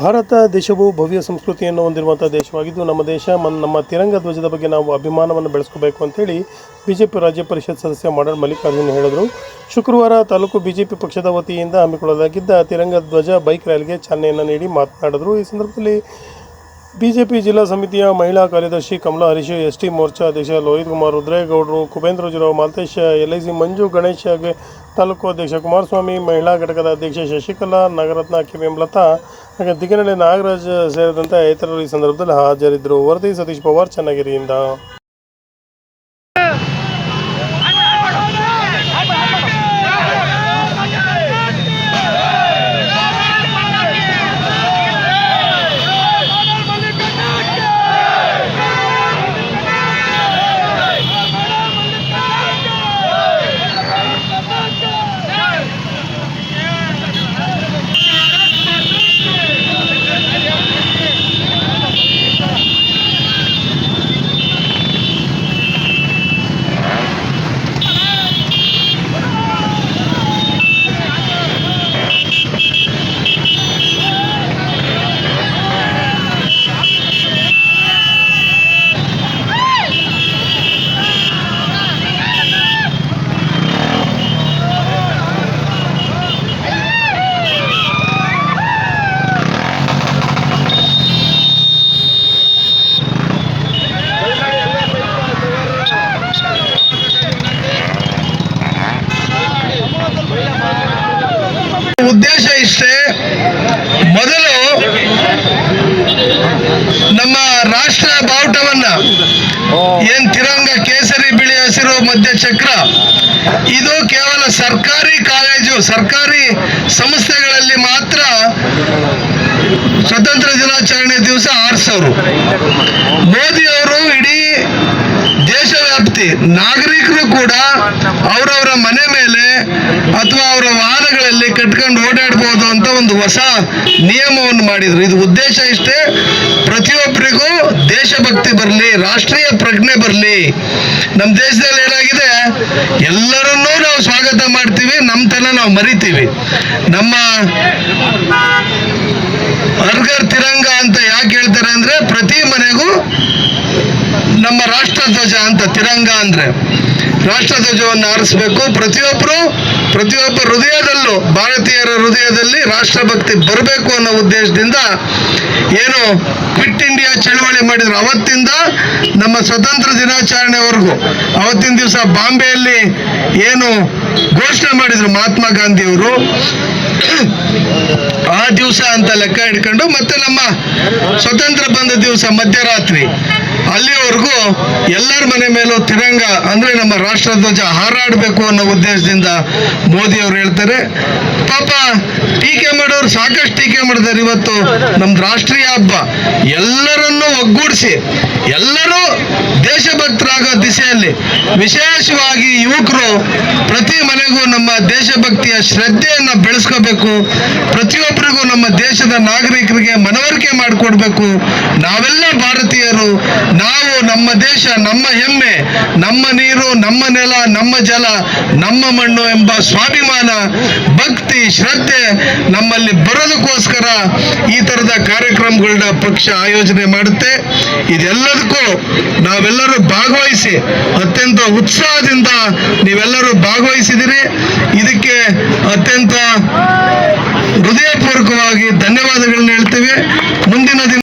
ಭಾರತ ದೇಶವು ಭವ್ಯ ಸಂಸ್ಕೃತಿಯನ್ನು ಹೊಂದಿರುವಂಥ ದೇಶವಾಗಿದ್ದು, ನಮ್ಮ ದೇಶ ನಮ್ಮ ತಿರಂಗ ಧ್ವಜದ ಬಗ್ಗೆ ನಾವು ಅಭಿಮಾನವನ್ನು ಬೆಳೆಸ್ಕೋಬೇಕು ಅಂತೇಳಿ ಬಿಜೆಪಿ ರಾಜ್ಯ ಪರಿಷತ್ ಸದಸ್ಯ ಮಾಡಾಳ್ ಮಲ್ಲಿಕಾರ್ಜುನ್ ಹೇಳಿದರು. ಶುಕ್ರವಾರ ತಾಲೂಕು ಬಿಜೆಪಿ ಪಕ್ಷದ ವತಿಯಿಂದ ಹಮ್ಮಿಕೊಳ್ಳಲಾಗಿದ್ದ ತಿರಂಗ ಧ್ವಜ ಬೈಕ್ ರ್ಯಾಲಿಗೆ ಚಾಲನೆಯನ್ನು ನೀಡಿ ಮಾತನಾಡಿದರು. ಈ ಸಂದರ್ಭದಲ್ಲಿ ಬಿಜೆಪಿ ಜಿಲ್ಲಾ ಸಮಿತಿಯ ಮಹಿಳಾ ಕಾರ್ಯದರ್ಶಿ ಕಮಲಾ ಹರೀಶ್, ಎಸ್ಟಿ ಮೋರ್ಚಾ ಅಧ್ಯಕ್ಷ ಲೋಹಿತ್ ಕುಮಾರ್, ರುದ್ರೇಗೌಡರು, ಕುಬೇಂದ್ರಜುರಾವ್, ಮಾಲ್ತೇಶ್, LIC ಮಂಜು, ಗಣೇಶ್, ತಾಲೂಕು ಅಧ್ಯಕ್ಷ ಕುಮಾರಸ್ವಾಮಿ, ಮಹಿಳಾ ಘಟಕದ ಅಧ್ಯಕ್ಷೆ ಶಶಿಕಲಾ, ನಾಗರತ್ನ, KVM ಹಾಗೆ ದಿಗನಳ್ಳಿ ನಾಗರಾಜ್ ಸೇರಿದಂತೆ ಇತರರು ಈ ಸಂದರ್ಭದಲ್ಲಿ ಹಾಜರಿದ್ದರು. ವರದಿ ಸತೀಶ್ ಪವಾರ್, ಚನ್ನಗಿರಿಯಿಂದ. ಉದ್ದೇಶ ಇಷ್ಟೇ. ಮೊದಲು ನಮ್ಮ ರಾಷ್ಟ್ರ ಬಾವುಟವನ್ನ ಏನ್ ತಿರಂಗ ಕೇಸರಿ ಬಿಳಿ ಹಸಿರು ಮಧ್ಯ ಚಕ್ರ, ಇದು ಕೇವಲ ಸರ್ಕಾರಿ ಕಾಲೇಜು ಸರ್ಕಾರಿ ಸಂಸ್ಥೆಗಳಲ್ಲಿ ಮಾತ್ರ ಸ್ವತಂತ್ರ ದಿನಾಚರಣೆ ದಿವಸ ಆರಿಸೋರು. ಮೋದಿ ಅವರು ಇಡೀ ದೇಶವ್ಯಾಪ್ತಿ ನಾಗರಿಕರು ಕೂಡ ಅವರವರ ಮನೆ ಮೇಲೆ ಅಥವಾ ಅವರ ವಾಹನಗಳಲ್ಲಿ ಕಟ್ಕೊಂಡು ಓಡಾಡಬಹುದು ಅಂತ ಒಂದು ಹೊಸ ನಿಯಮವನ್ನು ಮಾಡಿದ್ರು. ಇದು ಉದ್ದೇಶ ಇಷ್ಟೇ, ಪ್ರತಿಯೊಬ್ಬರಿಗೂ ದೇಶಭಕ್ತಿ ಬರಲಿ, ರಾಷ್ಟ್ರೀಯ ಪ್ರಜ್ಞೆ ಬರಲಿ. ನಮ್ಮ ದೇಶದಲ್ಲಿ ಏನಾಗಿದೆ, ಎಲ್ಲರನ್ನೂ ನಾವು ಸ್ವಾಗತ ಮಾಡ್ತೀವಿ, ನಮ್ಮತನ ನಾವು ಮರಿತೀವಿ. ನಮ್ಮ ಹರ್ಘರ್ ತಿರಂಗ ಅಂತ ಯಾಕೆ ಹೇಳ್ತಾರೆ ಅಂದ್ರೆ, ಪ್ರತಿ ಮನೆಗೂ ನಮ್ಮ ರಾಷ್ಟ್ರ ಧ್ವಜ ಅಂತ, ತಿರಂಗ ಅಂದ್ರೆ ರಾಷ್ಟ್ರ ಧ್ವಜವನ್ನು ಹಾರಿಸಬೇಕು. ಪ್ರತಿಯೊಬ್ಬ ಹೃದಯದಲ್ಲೂ, ಭಾರತೀಯರ ಹೃದಯದಲ್ಲಿ ರಾಷ್ಟ್ರಭಕ್ತಿ ಬರಬೇಕು ಅನ್ನೋ ಉದ್ದೇಶದಿಂದ ಏನು ಕ್ವಿಟ್ ಇಂಡಿಯಾ ಚಳವಳಿ ಮಾಡಿದ್ರು. ಅವತ್ತಿಂದ ನಮ್ಮ ಸ್ವತಂತ್ರ ದಿನಾಚರಣೆವರೆಗೂ, ಅವತ್ತಿನ ದಿವಸ ಬಾಂಬೆಯಲ್ಲಿ ಏನು ಘೋಷಣೆ ಮಾಡಿದ್ರು ಮಹಾತ್ಮ ಗಾಂಧಿಯವರು, ಆ ದಿವಸ ಅಂತ ಲೆಕ್ಕ ಹಿಡ್ಕೊಂಡು ಮತ್ತೆ ನಮ್ಮ ಸ್ವತಂತ್ರ ಬಂದ ದಿವಸ ಮಧ್ಯರಾತ್ರಿ ಅಲ್ಲಿವರೆಗೂ ಎಲ್ಲರ ಮನೆ ಮೇಲೂ ತಿರಂಗ ಅಂದ್ರೆ ನಮ್ಮ ರಾಷ್ಟ್ರ ಧ್ವಜ ಹಾರಾಡಬೇಕು ಅನ್ನೋ ಉದ್ದೇಶದಿಂದ ಮೋದಿ ಅವರು ಹೇಳ್ತಾರೆ. ಪಾಪ ಟೀಕೆ ಮಾಡೋರು ಸಾಕಷ್ಟು ಟೀಕೆ ಮಾಡಿದ್ದಾರೆ. ಇವತ್ತು ನಮ್ದು ರಾಷ್ಟ್ರೀಯ ಹಬ್ಬ, ಎಲ್ಲರನ್ನೂ ಒಗ್ಗೂಡಿಸಿ ಎಲ್ಲರೂ ದೇಶಭಕ್ತರಾಗೋ ದಿಸೆಯಲ್ಲಿ, ವಿಶೇಷವಾಗಿ ಯುವಕರು ಪ್ರತಿ ಮನೆಗೂ ನಮ್ಮ ದೇಶಭಕ್ತಿಯ ಶ್ರದ್ಧೆಯನ್ನು ಬೆಳೆಸ್ಕೋಬೇಕು. ಪ್ರತಿಯೊಬ್ಬರಿಗೂ ನಮ್ಮ ದೇಶದ ನಾಗರಿಕರಿಗೆ ಮನವರಿಕೆ ಮಾಡಿಕೊಡ್ಬೇಕು. ನಾವೆಲ್ಲ ಭಾರತೀಯರು, ನಾವು ನಮ್ಮ ದೇಶ, ನಮ್ಮ ಹೆಮ್ಮೆ, ನಮ್ಮ ನೀರು, ನಮ್ಮ ನೆಲ, ನಮ್ಮ ಜಲ, ನಮ್ಮ ಮಣ್ಣು ಎಂಬ ಸ್ವಾಭಿಮಾನ, ಭಕ್ತಿ, ಶ್ರದ್ಧೆ ನಮ್ಮಲ್ಲಿ ಬರೋದಕ್ಕೋಸ್ಕರ ಈ ತರದ ಕಾರ್ಯಕ್ರಮಗಳನ್ನ ಪಕ್ಷ ಆಯೋಜನೆ ಮಾಡುತ್ತೆ. ಇದೆಲ್ಲದಕ್ಕೂ ನಾವೆಲ್ಲರೂ ಭಾಗವಹಿಸಿ, ಅತ್ಯಂತ ಉತ್ಸಾಹದಿಂದ ನೀವೆಲ್ಲರೂ ಭಾಗವಹಿಸಿದಿರಿ. ಇದಕ್ಕೆ ಅತ್ಯಂತ ಹೃದಯಪೂರ್ವಕವಾಗಿ ಧನ್ಯವಾದಗಳನ್ನ ಹೇಳ್ತೇವೆ. ಮುಂದಿನ ದಿನ